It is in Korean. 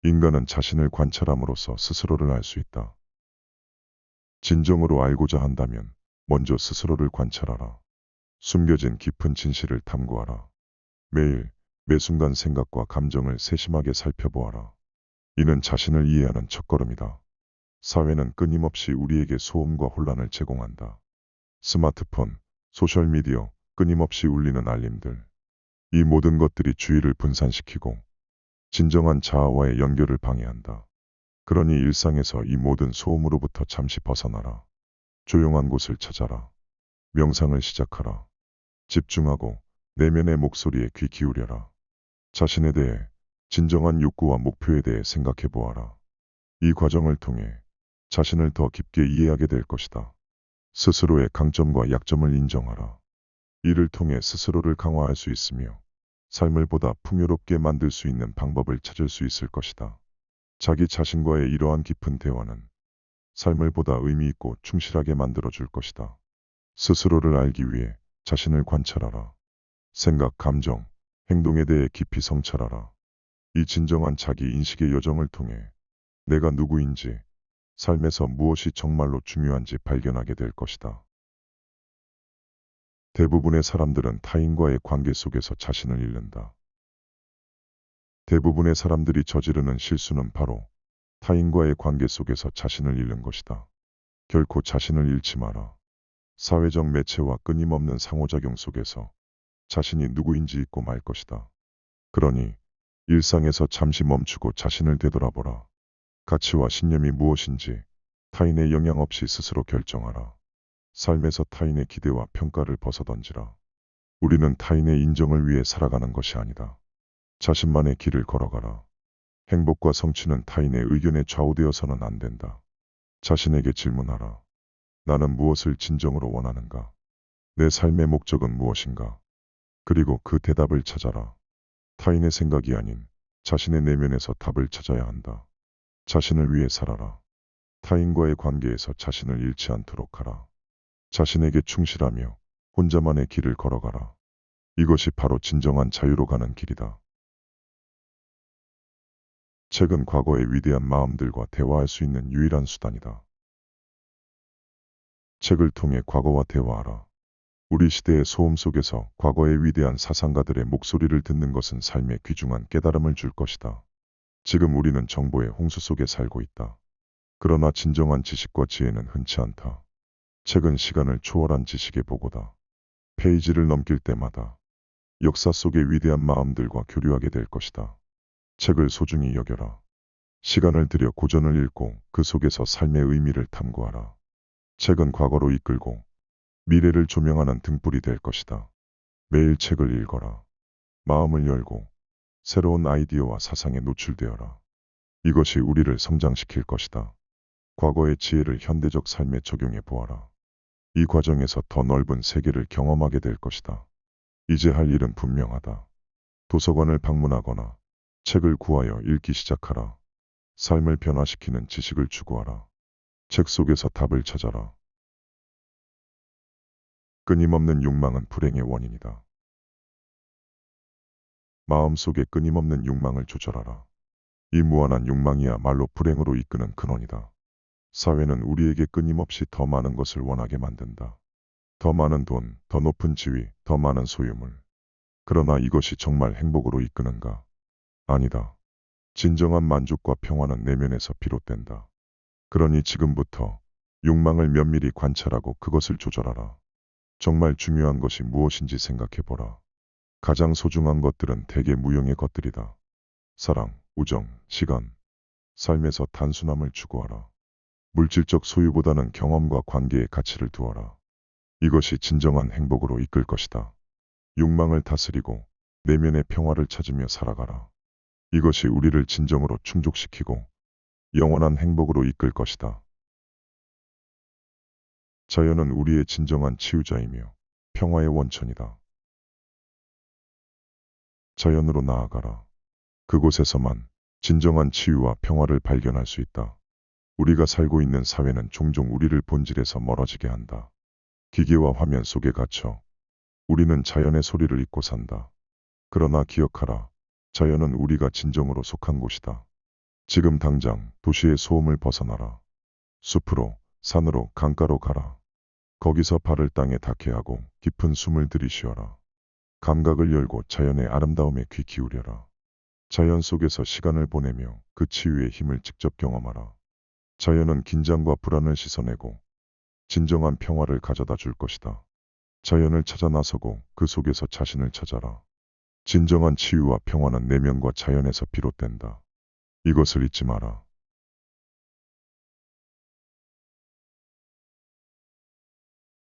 인간은 자신을 관찰함으로써 스스로를 알 수 있다. 진정으로 알고자 한다면 먼저 스스로를 관찰하라. 숨겨진 깊은 진실을 탐구하라. 매일, 매 순간 생각과 감정을 세심하게 살펴보아라. 이는 자신을 이해하는 첫걸음이다. 사회는 끊임없이 우리에게 소음과 혼란을 제공한다. 스마트폰, 소셜미디어, 끊임없이 울리는 알림들. 이 모든 것들이 주의를 분산시키고 진정한 자아와의 연결을 방해한다. 그러니 일상에서 이 모든 소음으로부터 잠시 벗어나라. 조용한 곳을 찾아라. 명상을 시작하라. 집중하고 내면의 목소리에 귀 기울여라. 자신에 대해, 진정한 욕구와 목표에 대해 생각해 보아라. 이 과정을 통해 자신을 더 깊게 이해하게 될 것이다. 스스로의 강점과 약점을 인정하라. 이를 통해 스스로를 강화할 수 있으며 삶을 보다 풍요롭게 만들 수 있는 방법을 찾을 수 있을 것이다. 자기 자신과의 이러한 깊은 대화는 삶을 보다 의미 있고 충실하게 만들어 줄 것이다. 스스로를 알기 위해 자신을 관찰하라. 생각, 감정, 행동에 대해 깊이 성찰하라. 이 진정한 자기 인식의 여정을 통해 내가 누구인지, 삶에서 무엇이 정말로 중요한지 발견하게 될 것이다. 대부분의 사람들은 타인과의 관계 속에서 자신을 잃는다. 대부분의 사람들이 저지르는 실수는 바로 타인과의 관계 속에서 자신을 잃는 것이다. 결코 자신을 잃지 마라. 사회적 매체와 끊임없는 상호작용 속에서 자신이 누구인지 잊고 말 것이다. 그러니 일상에서 잠시 멈추고 자신을 되돌아보라. 가치와 신념이 무엇인지 타인의 영향 없이 스스로 결정하라. 삶에서 타인의 기대와 평가를 벗어던지라. 우리는 타인의 인정을 위해 살아가는 것이 아니다. 자신만의 길을 걸어가라. 행복과 성취는 타인의 의견에 좌우되어서는 안 된다. 자신에게 질문하라. 나는 무엇을 진정으로 원하는가? 내 삶의 목적은 무엇인가? 그리고 그 대답을 찾아라. 타인의 생각이 아닌 자신의 내면에서 답을 찾아야 한다. 자신을 위해 살아라. 타인과의 관계에서 자신을 잃지 않도록 하라. 자신에게 충실하며 혼자만의 길을 걸어가라. 이것이 바로 진정한 자유로 가는 길이다. 책은 과거의 위대한 마음들과 대화할 수 있는 유일한 수단이다. 책을 통해 과거와 대화하라. 우리 시대의 소음 속에서 과거의 위대한 사상가들의 목소리를 듣는 것은 삶에 귀중한 깨달음을 줄 것이다. 지금 우리는 정보의 홍수 속에 살고 있다. 그러나 진정한 지식과 지혜는 흔치 않다. 책은 시간을 초월한 지식의 보고다. 페이지를 넘길 때마다 역사 속의 위대한 마음들과 교류하게 될 것이다. 책을 소중히 여겨라. 시간을 들여 고전을 읽고 그 속에서 삶의 의미를 탐구하라. 책은 과거로 이끌고 미래를 조명하는 등불이 될 것이다. 매일 책을 읽어라. 마음을 열고 새로운 아이디어와 사상에 노출되어라. 이것이 우리를 성장시킬 것이다. 과거의 지혜를 현대적 삶에 적용해 보아라. 이 과정에서 더 넓은 세계를 경험하게 될 것이다. 이제 할 일은 분명하다. 도서관을 방문하거나 책을 구하여 읽기 시작하라. 삶을 변화시키는 지식을 추구하라. 책 속에서 답을 찾아라. 끊임없는 욕망은 불행의 원인이다. 마음속에 끊임없는 욕망을 조절하라. 이 무한한 욕망이야말로 불행으로 이끄는 근원이다. 사회는 우리에게 끊임없이 더 많은 것을 원하게 만든다. 더 많은 돈, 더 높은 지위, 더 많은 소유물. 그러나 이것이 정말 행복으로 이끄는가? 아니다. 진정한 만족과 평화는 내면에서 비롯된다. 그러니 지금부터 욕망을 면밀히 관찰하고 그것을 조절하라. 정말 중요한 것이 무엇인지 생각해보라. 가장 소중한 것들은 대개 무형의 것들이다. 사랑, 우정, 시간. 삶에서 단순함을 추구하라. 물질적 소유보다는 경험과 관계의 가치를 두어라. 이것이 진정한 행복으로 이끌 것이다. 욕망을 다스리고 내면의 평화를 찾으며 살아가라. 이것이 우리를 진정으로 충족시키고 영원한 행복으로 이끌 것이다. 자연은 우리의 진정한 치유자이며 평화의 원천이다. 자연으로 나아가라. 그곳에서만 진정한 치유와 평화를 발견할 수 있다. 우리가 살고 있는 사회는 종종 우리를 본질에서 멀어지게 한다. 기계와 화면 속에 갇혀 우리는 자연의 소리를 잊고 산다. 그러나 기억하라. 자연은 우리가 진정으로 속한 곳이다. 지금 당장 도시의 소음을 벗어나라. 숲으로, 산으로, 강가로 가라. 거기서 발을 땅에 닿게 하고 깊은 숨을 들이쉬어라. 감각을 열고 자연의 아름다움에 귀 기울여라. 자연 속에서 시간을 보내며 그 치유의 힘을 직접 경험하라. 자연은 긴장과 불안을 씻어내고 진정한 평화를 가져다 줄 것이다. 자연을 찾아 나서고 그 속에서 자신을 찾아라. 진정한 치유와 평화는 내면과 자연에서 비롯된다. 이것을 잊지 마라.